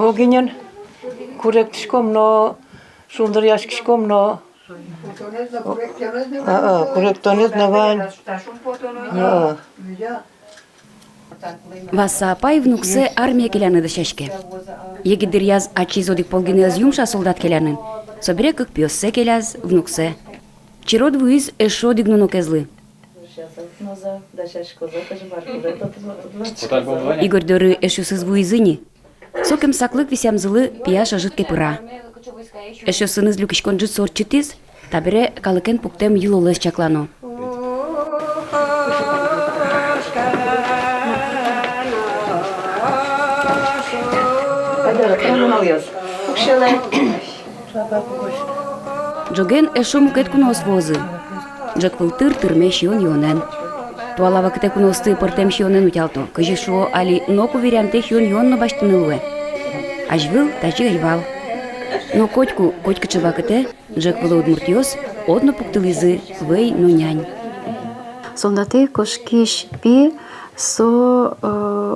Bugünün kurek tişkomno, şundur yaş kişkomno. Kurek tonez ne var? Вассаапай внуксе армия келяны дышешке. Егидир яз ачизодик полгинез юмша солдат келянын. Собере как пёссе келяз внуксе. Чирод вуиз эшо дигнуно кезлы. Игорь доры эшусыз вуизыни. Сокем саклык висям зылы пияша жытке пыра. Эшосыныз люкишкон жыт сорчытиз, табере калыкен пуктем юлолыз чаклано. Джоген эшо мукет кунос возы. Джак вылтыр тырме шион йонен. Туалава кыте куносты пыртем шионен утялто. Кыжи шо али ноку верямте шион йонно баштынылуэ. Ажвыл тачи гайвал. Но котька чыва кыте, джак вылы удмуртиос, одно пуктылызы вэй но нянь. Солдаты кошкиш пи со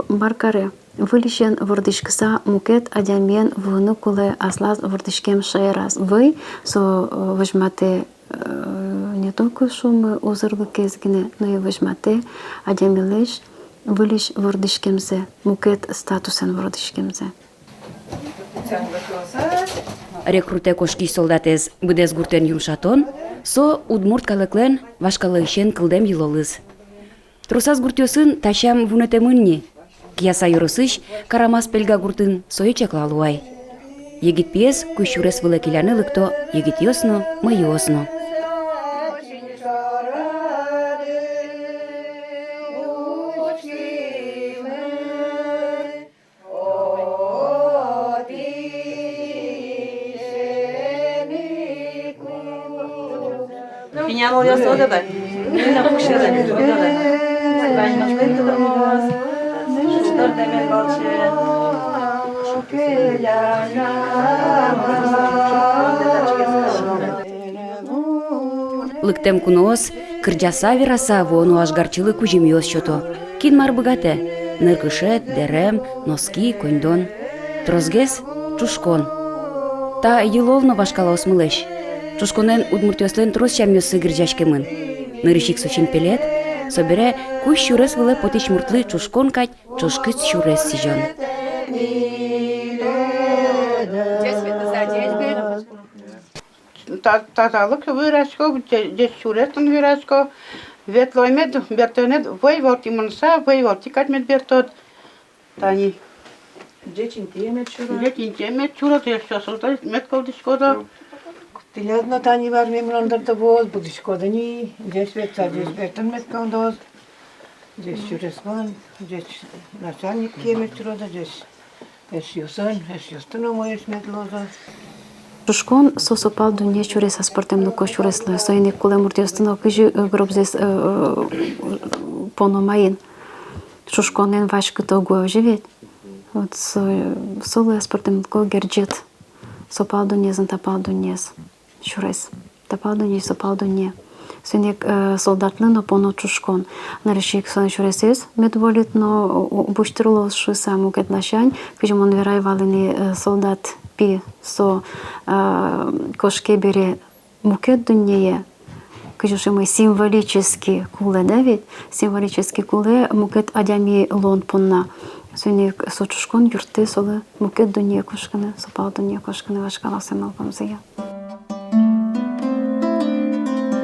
маркаре. Вылишен вордышкса мукет адямен внукуле аслаз вордышкем шайраз. Вы со выжмате не только шумы озырлы кезгине, но и выжмате адямелеш вылиш вордышкемзе, мукет статусен вордышкемзе. Рекруте кошки солдатез быдез гуртен юмшатон, со удмурт калыклен вашкалышен кылдем йылолыз. Трусаз гуртёсын тащам вунетемынни. Кияса юрысыш карамас пельга гуртын сое чеклалуай. Егит пьес кущурес вылы келяны лыкто, егит йосно, мы йосно. Пенял ясода да. На кушера не туда да. Баньмашты туда. Что демел волче. Лыктем куноос, кырджаса вераса вону ажгарчылы кужимиос шото. Кин мар быгате, ныркышет, дерем, носки, коньдон. Трозгес, чушкон. Та йыловно вашкалаос мылеш. Чушконен удмуртёслен трос шамьёсы гырджашкемын. Нырышик сочин пелет, собере куш шурес выле потич муртлы чушкон кать, чушкыц шурес сижон. Тазалык выраско, здесь шурестан выраско, ветлоймет, бертонет, войворти монса, войворти катмет бертот. Тани. Дечин темет чура. Дечин темет чура, то есть солдат метколдишкода. Dilyazna tani var memnunlar da boz, bu dişkoda ni, здесь ветца, здесь бертон меткондоз, здесь шуресман, здесь начальник кемет чурода, здесь эшюсан, эшюстано моеш метлоза. Чушкон сосопал дуне чурес аспортем но кошуресло, соине коле муртиостано кыжи гробзес пономаин. Чушконен вашкыто го живет. Вот соле аспортем ко герджет. Сопал дуне зантапал дунес. Чурес. Тапал дуне сопал дуне. Соине солдатлы но поно чушкон. Нарешик сон чуресес медволит но буштрло шуса мукет лашань, кыжи мон верай валыни солдат пи со кошке бере мукет дунье, кыжуши мы символически куле, да ведь? Символически куле мукет адями лон понна. Сөйне со чушкон юрты солы мукет дунье кошканы, сопал дунье кошканы вашкала сэмал памзыя.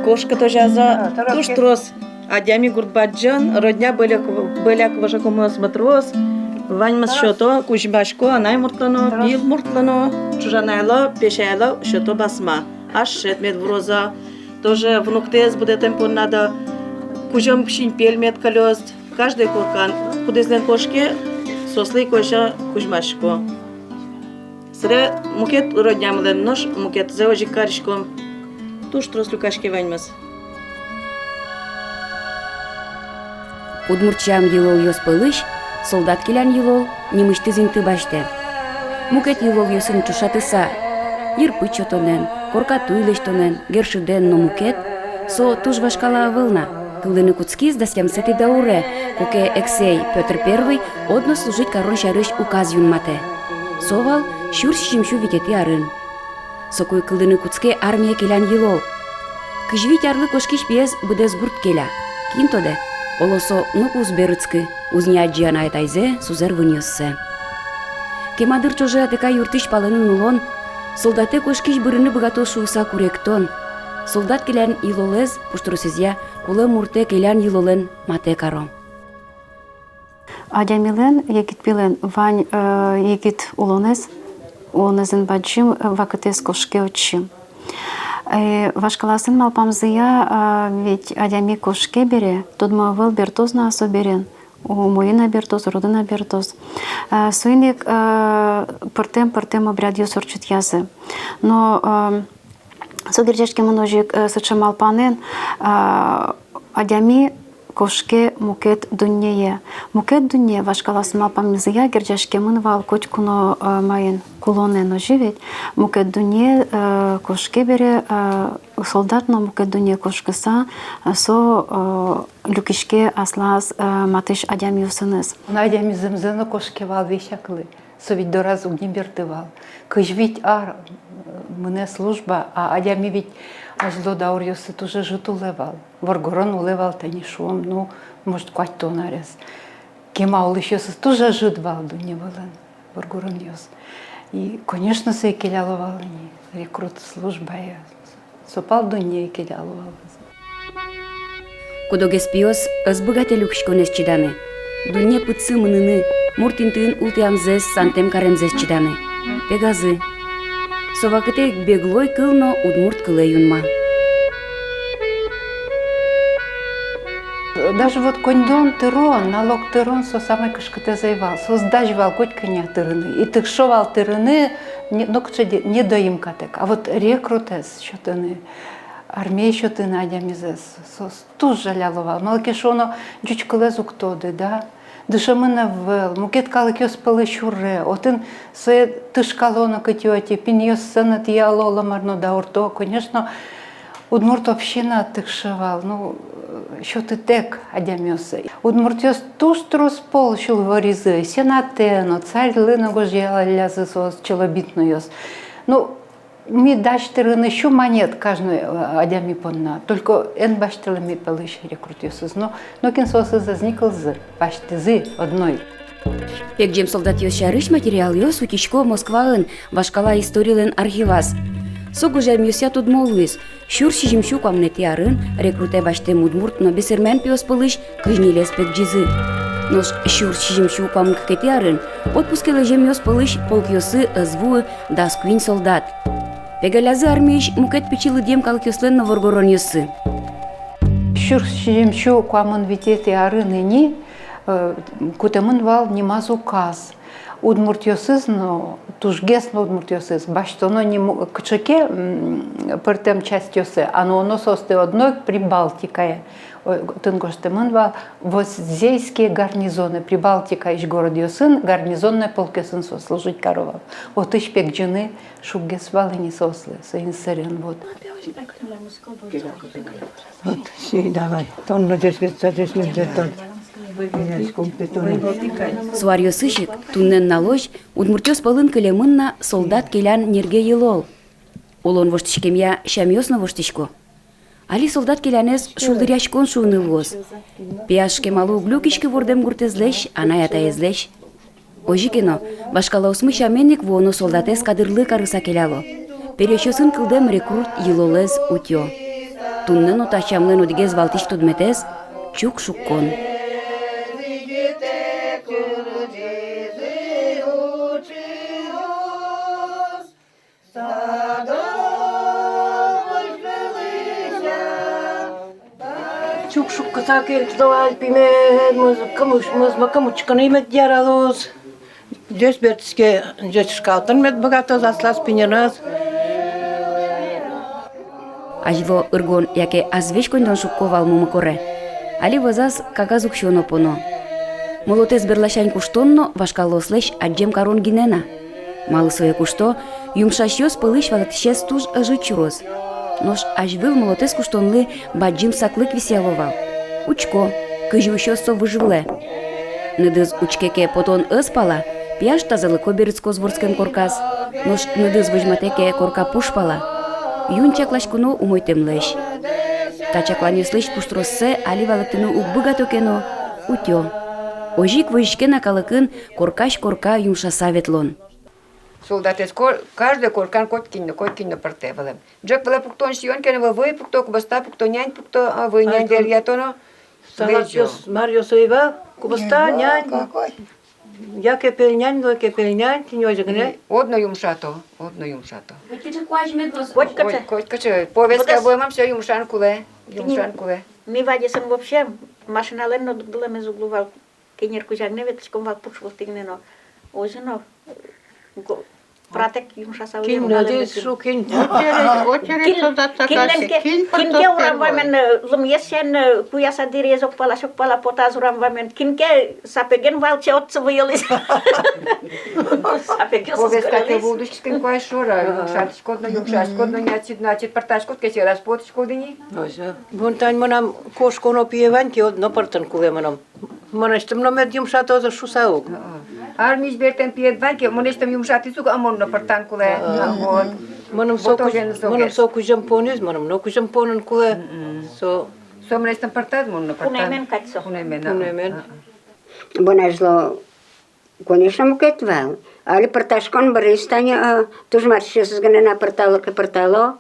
Кошка то жаза, туш трос. Адями гуртбаджан, родня беляк вашакомос матрос. Ваньмас шото, кужбашко, анай муртлано, бил муртлано, чужанайло, пешайло, шото басма. Аж шет медвроза. Тоже внуктез будет темпон надо. Кужом пшин пельмет колёст. Каждый куркан. Кудезлен кошке, сослый коша кужмашко. Сре мукет роднямлен нож, мукет зеожи каришком. Туш трос люкашке ваньмас. Удмуртчам йылол йос пылыш, солдат келян йылол, немышты зинты баште. Мукет йылол йосын чушатыса, йырпы чотонен, коркату илештонен, гершуден но мукет, со туж вашкала вылна. Кылдыны куцкиз да стямсети дауре, коке Эксей Петр I одно служить король шарыш указ юнмате. Совал шур шимшу витети арын. Сокой кылдыны куцке армия келян йылол. Кыжвить арлы кошкиш пьес будес гурт келя. Кинтоде, олосо нук узберыцкы, узня джиана айтайзе сузер выньоссе. Кемадыр чоже атека юртыш палынын улон, солдате кошкиш бұрыны бұғато шуыса куректон. Солдат келян йылолез, пуштрусызя, кулы мурте келян йылолен мате каро. Адямилен, егит билен, вань егит улонез, улонезен баджим вакытес кошке очим. Вашкаласын малпамзыя, ведь адями кошке бере, тодмавыл бертоз на особерен, у моина бертоз, родина бертоз. Суйник пыртем обряд юсорчут язы. Но согерджешке множик сыча малпанен, адями кошке мукет дуньее. Мукет дунье вашкаласын малпамзыя, герджешке мынвал котькуно майын кулонен оживет. Мукет дунье кошке бере, солдат на мукет дунье кошкеса, со люкишке аслаз матыш адям юсыныз. Адям земзено кошкевал вещаклы, совить до разу не бертывал. Кыж ведь мне служба, а адями ведь аж до даурьосы тоже жит улевал. Воргорон улевал танишом, ну, может, квать то нарез. Кема улыщосы тоже жит валду не вылен, воргорон ёс. И, конечно, се келяловал не рекрут служба, я сопал до ней келяловал. Кудогес пиос ызбыгате люкшконес чиданы. Дунье пыцы мыныны, муртинтын ултиамзес сантем каремзес чиданы. Пегазы. Совакыте беглой кылно удмурт кыле юнма. Даже вот кондон тырон, налог тырон со самой кышкыте заевал, со сдачвал коть коня тырыны. И тыкшовал тырыны, ну, не доимка так. А вот рекрутес, что тыны, армия что тыны адямизес, сос туж жаляловал. Малки шоно джучкалезу ктоды, да? Дышамына вел, мукет калыкёс пылы шуре, отын сое тышкалона кытёте, пиньёс сынат ялола марно даурто, конечно, удмурт община тыкшевал, ну, що ти тек адямёсы. Удмуртёс туш трус пол шул воризы, сенатено, царь лыного жела лязы сос челобитноёс. Ну, ми дачтырыны шу монет каждый адями понна, только эн баштылыми пылыш рекрутёсыз, но кен сосы зазникл зы, башты зы одной. Пекджем солдат ёс шарыш материал ёс утичко Москваын вашкала историялен архиваз. Согужем ёся tudмолуис, шур шижимшу камнети арын, рекруте баштем удмурт, но бесермен пиос пылыш, кыжнилес пекджизы. Нос шур шижимшу камнети арын, отпускеле жем ёс пылыш, полк ёсы звуы да сквин солдат. Пегалязы армииш мукет печилы дем калк ёслен на воргорон ёсы. Шур шижимшу камон витети арын ини, кутемын вал нимаз указ. Удмуртёсыз, но тужгес на удмуртёсыз, баштоно не кчеке пертем часть ёсы, оно состы одной Прибалтикае. Тынгоштемын вал воззейские гарнизоны, Прибалтика иш город ёсын, гарнизонная полкесын сос служить коровал. Вот иш пек джины шубгес валы не сослы, соин сырен вот. Вот, все, давай. Тонно здесь где-то. Суар ёсышик, туннен налож, удмуртёс пылын кылемынна солдат келян нерге йылол. Олон воштышкемя шам ёсна воштышко. Али солдат келянес шулдыряшкон шуыныл воз. Пияшке малу глюкишке вордем гуртезлеш, анаята езлеш. Ожикено, башкала осмы шаменник воно солдатес кадырлы карыса келяло. Перешёсын кылдем рекрут йылолез утё. Туннен отачамлен одигез валтиш tudметес, чук шуккон. Чук шуккаса келтдавай пимен, музмакамучканы мет яралуз. Здесь бертиске, здесь шкалтын мет богатоз аслас пинераз. Ажво ыргон, яке азвеш кондон шукковал мумыкоре. Али возас кагазук шоно поно. Молотес берлашань куштонно вашкалослеш аджем карон гинена. Малы свое кушто, юмшаш ёс пылыш валатишес туж ажучуроз. Нош ажвыл молотес куштонлы баджим саклык висяловал. Учко, кыжу ещё со выживле. Недыз учкеке потон ыспала, Пияш тазалыко берецко зворскем коркас, нош кныдыз выжматеке корка пушпала. Юн чаклаш куно умойтемлеш. Та чакланеслеш пуштроссе али валыктыны укбыга токено, утё. Ожик войшкен акалыкын коркаш корка юмшаса ветлон. Солдатес каждый коркан коткинно партевалем. Джек вала пуктон сион кене вы пукто кубаста пукто нянь пукто вы нянь дерьятоно. Санатьос Марио Соева, кубаста, нянь. Я кепел нянь, го кепел нянь, ти нёй жагне. Одно юмшато. Котка. Котка, повестка обоим все юмшан куле. Ми вадисам вообще машиналенно дугламе зуглувал. Кенерку жагне ветчком вал пушвал тигнено. Озино. Пратек юмшаса Кин надес шу кин. Очередь солдат сакаси. Кинке урамвамен лумьесен куяса дирезок пала потаз урамвамен. Кинке сапеген валче отца выелис. Повестка те будущим кое шора. Юмшат шкодно няцит значит парташкот кесе распот шкодини. Вон тань манам кошконо пиеван ки одно партан куле манам. Манастым на мед юмшато за шусаук. Армиш бертен пиет ванке, монестам юмшати сук амонно партан куле. Манам со кужам понез, манам но кужам понен куле. Со Сомнестам партад монно партан. Унемен катсо. унемен. Бонажло, конечно, мукетвал. Али парташкон баристане, туж марши сгнена партало.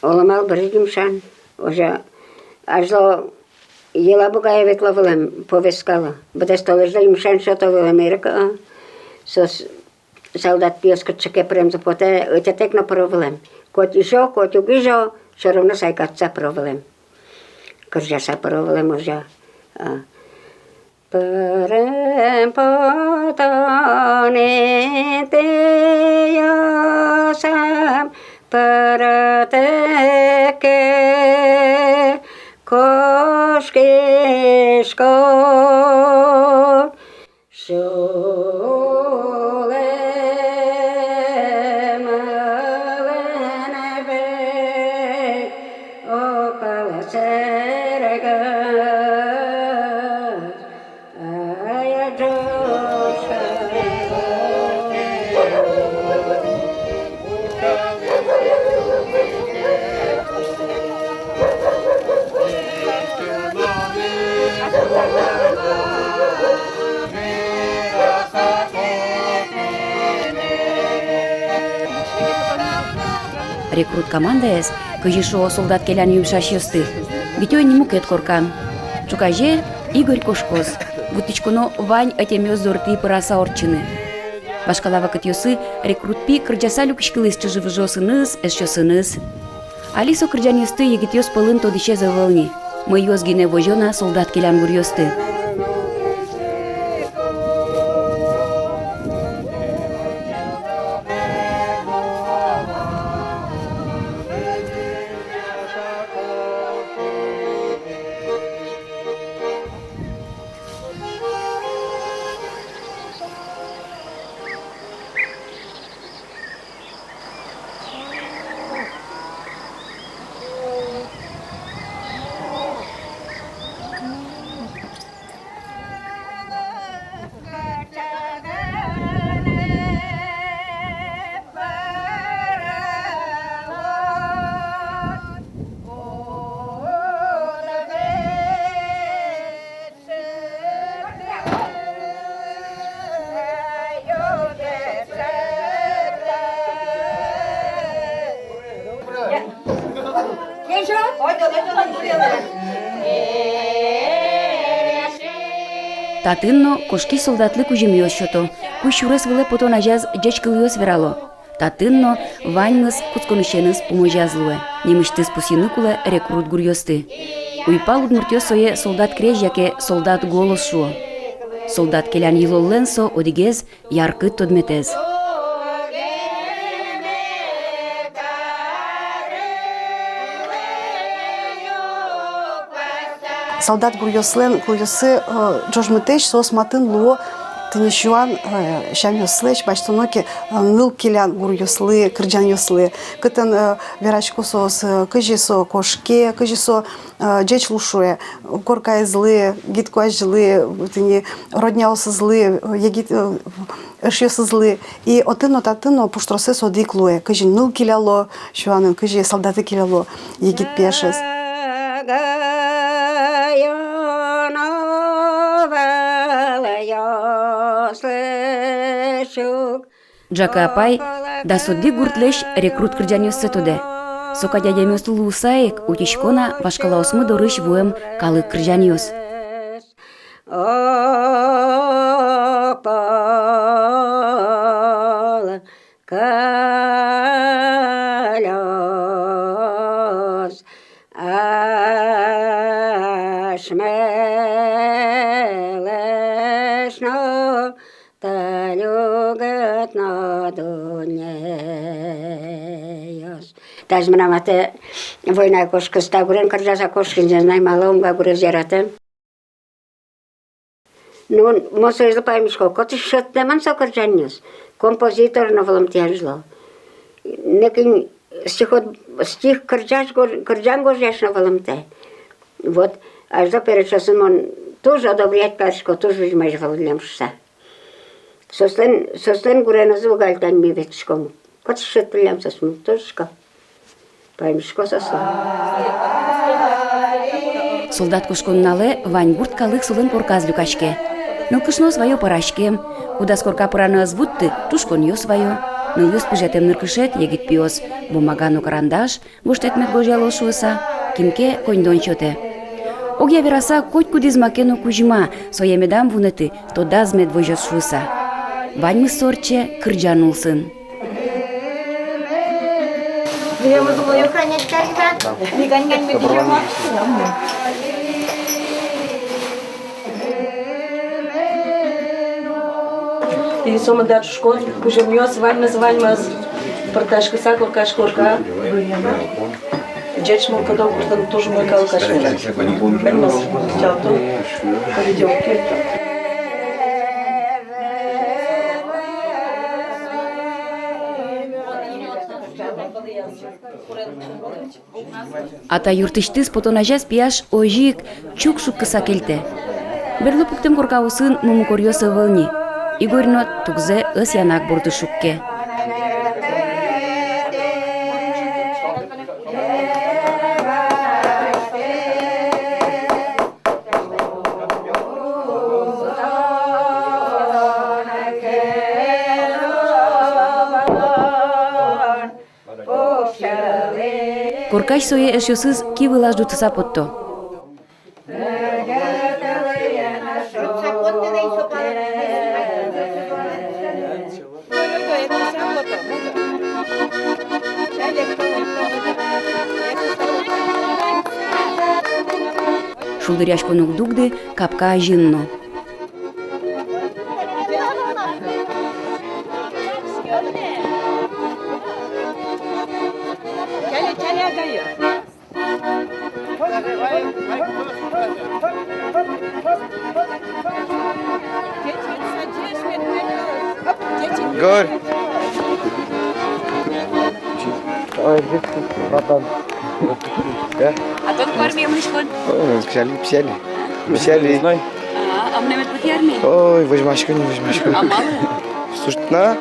Оламал баридим шан. Уже ажло ела бугая ветловалем повескала. Бъде столежда им шан шотовал Америка. С солдат пиоскот чеке прем запоте, отетек на провалем. Кот ишо, кот угижо, все равно сайкатца провалем. Кържа са провалем уже. Perem potane te yasam parateke koshkeshko sholem alenebe okalaserega Рекрут команда эс, кыжишо солдат келян юмшаш ёсты. Битёй не мукет коркан. Чукаже Игорь Кошкоз. Вутичконо Вань атемёз зорты пыраса орчыны. Башкалава кытёсы рекрутпи кырджаса люкшкылыс чыжывыжо сыныс, эсчо сыныс. Алисо кырджан ёсты егитёс пылын тодише завылни. Мы ёзгине вожона солдат келян гур ёсты. Татынно кошки солдатлы кужемёс шото. Кущурес выле потон ажаз жечкылыёс верало. Татынно ваньныс куцконышеныс пуможазлуе. Немыштыс пусины куле рекрут гурьёсты. Уйпал удмуртёс сое солдат креш яке солдат голос шуо. Солдат келян йылолленсо одигез яркы тодметез. Солдат гурьослен, гурьосы жожмытеш сос матын луо тынышуан шам ёслыш баштоноки ныл килян гур ёслы кырджан ёслы кытын верачку сос кыжисо кошке кыжисо джеч лушуе коркай злы гиткуа злы тыни родняосы злы егит ышёсы злы и отыно татыно пуштросы содиклуе кыжи ныл киляло шуанын кыжи солдаты киляло егит пешес. Джака апай да судди гуртлеш рекрут кырджан ёссы туде. Сока дядя мёсту лусаек утичкона вашкалаосмы дорыш вуем калык кырджан ёс. Таз мрамате война кошкыста гурен кырджаса кошкын знай маломга гуре зерате. Ну, мосо изла паймишко, коти шотнеман со кырджаннес. Композитор на волонтерзло. Некин стих кырджан горжаш на волонте. Вот, аж до перечасын он тоже одобрять першко, тоже вижмаш волонлемшса. Сослен гурена звугальтан ми ветшкому. Коти шотнем сосму, тожешко. Паймишко сослен. Солдат кушконнале вань гурт калык сулын корказ люкачке. Нылкышно свое парашке, куда скорка порано звутты, тушкон ё свое. Нылюс пыжетем ныркышет егит пиос, бумагану карандаш, гуштетмет гожало шуыса, кимке коньдон чоте. Огя вераса коть кудизмакену кужима, соемедам вунеты, то дазмет вожет шуыса. Вань мы сорче кырджанулсын. И сома дат школ, кужем ёс, вальма, парташка сакор кашкорка. Джеч мол кадал куртан тоже мой кал кашкорка. Бельмас, тялто, поведёвки. Ата юртыштыз потонажас пияш ожик чук-шук кыса келте. Берлы пуктем коркаусын мумукорьёсы вылни. Игорьно тугзе ыс янак бурды шукке. Коркаш сое эшёсыз ки вылажду тыса потто. Шулдыряш конук дугды капка жинно. Гор. А тот в армии мышкон? Псяли. А мне вот в армии? Ой, возьмашка. А мало? Слушай, на.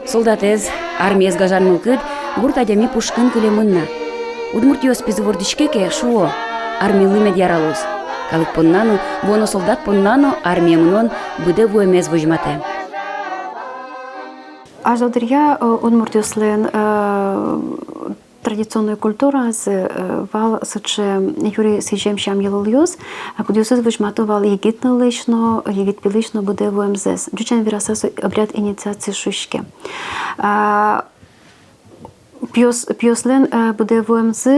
Солдатез, армиез гажан мылкыд, гурт адями пушкын кылемынна. Удмуртиос пизвордишкеке шуо, армилы медьяралос. Калык поннану, воно солдат поннану, армия мнон, быде вуемез вожмате. Аж додырья удмуртиослен традиционная культура вал сыче юри сижем шам елолюс, а кудюсыз вожмату вал егит налично, егит пилично буде ВМЗС. Джучен вирасасу обряд инициации шушки. Піослен буде ВМЗ,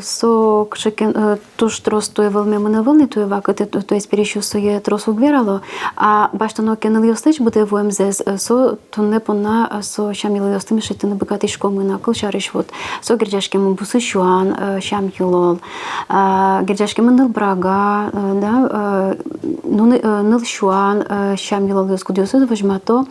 со кшекен туш трос той велми мене вилни той вакати, той спірішу соє трос угвірало, а баштано кенел йослич буде ВМЗ, со тунне пона со шаміли йостими шити не бикати шкоми на колшариш вот, со герджашкем буси шуан, шам юлол, герджашкем нил брага, да, нил шуан, шам юлол йоскудіоси, вожмато,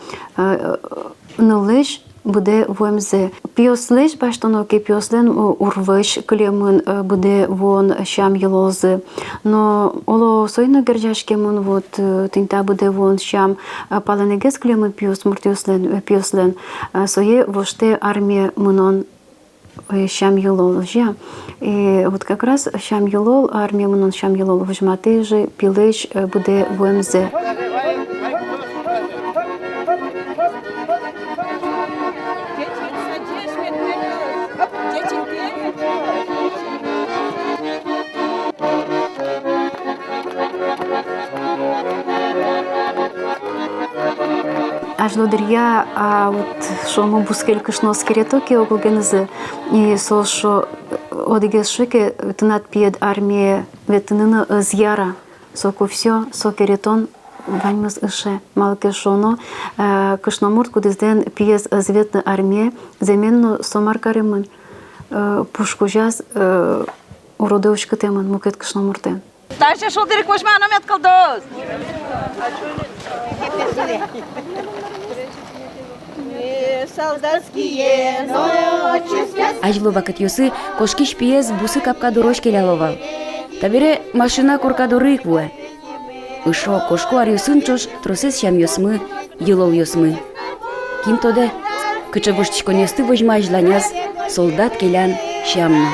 нил лиш, буде ВМЗ. Піослиш, баштаноки, піослен урвиш, клемон буде вон шам єлози. Но оло сойно герджашкемон, вот, тинта буде вон шам паленегес клемон піос, піослен, соє воште армія мнон шам єлол. И вот как раз шам єлол, армія мнон шам єлол, вожмати же пілиш буде ВМЗ. Аж лодер'я, а от що ми бускель кишно скелетоки околгенези, і со що одегес шики тинат п'єд армія ветинина з'яра, соку все, со керетон, ваньмыз ише, малке шоно, кишномурт кудезден п'єз зветна армія, заменно сомаркаримын, пушкужаз уродовочка темын, мукет кишномуртен. Таше шулдырык башмана мет кылдыз. Солдатские ночи. Ажло вакыт йосы кошкиш пиез бусы капка дорож келяловал. Табире машина курка дорык вуэ. Ышо кошко ар йосын чош тросес шам йосмы, йылол йосмы. Ким тоде? Кычывыштичко несты вожма ажланяз, солдат келян шамно.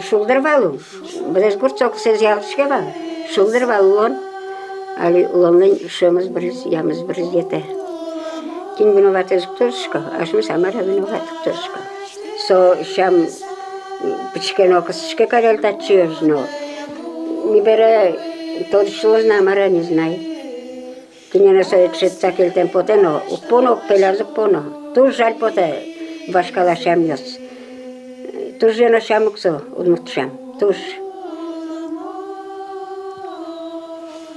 Шулдырвалу, біз гурцок сез ялышкева, шулдырвалу он, али уломнан шөміз біріз, ямыз біріз ете. Кин виноватыз ктуршко, ашмы самара виноват ктуршко. Со шам пичкен окысышке карелтат чёжно. Ми бере тот шлозна мара не знай. Кинена со четца келтен потено, упоно пелязык поно. Туж жаль поте, вашкала шам йос. Туж жена шамуксо, удмут шам, туж.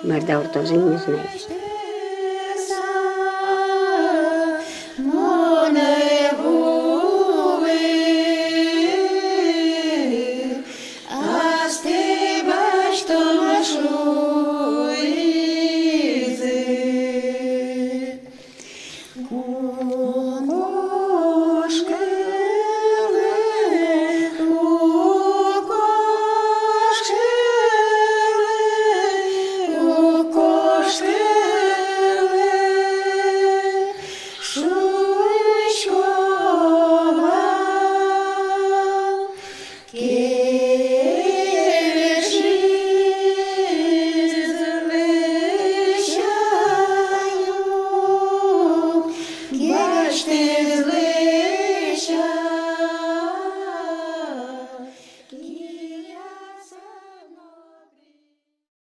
Марда уртозин не знай. Ку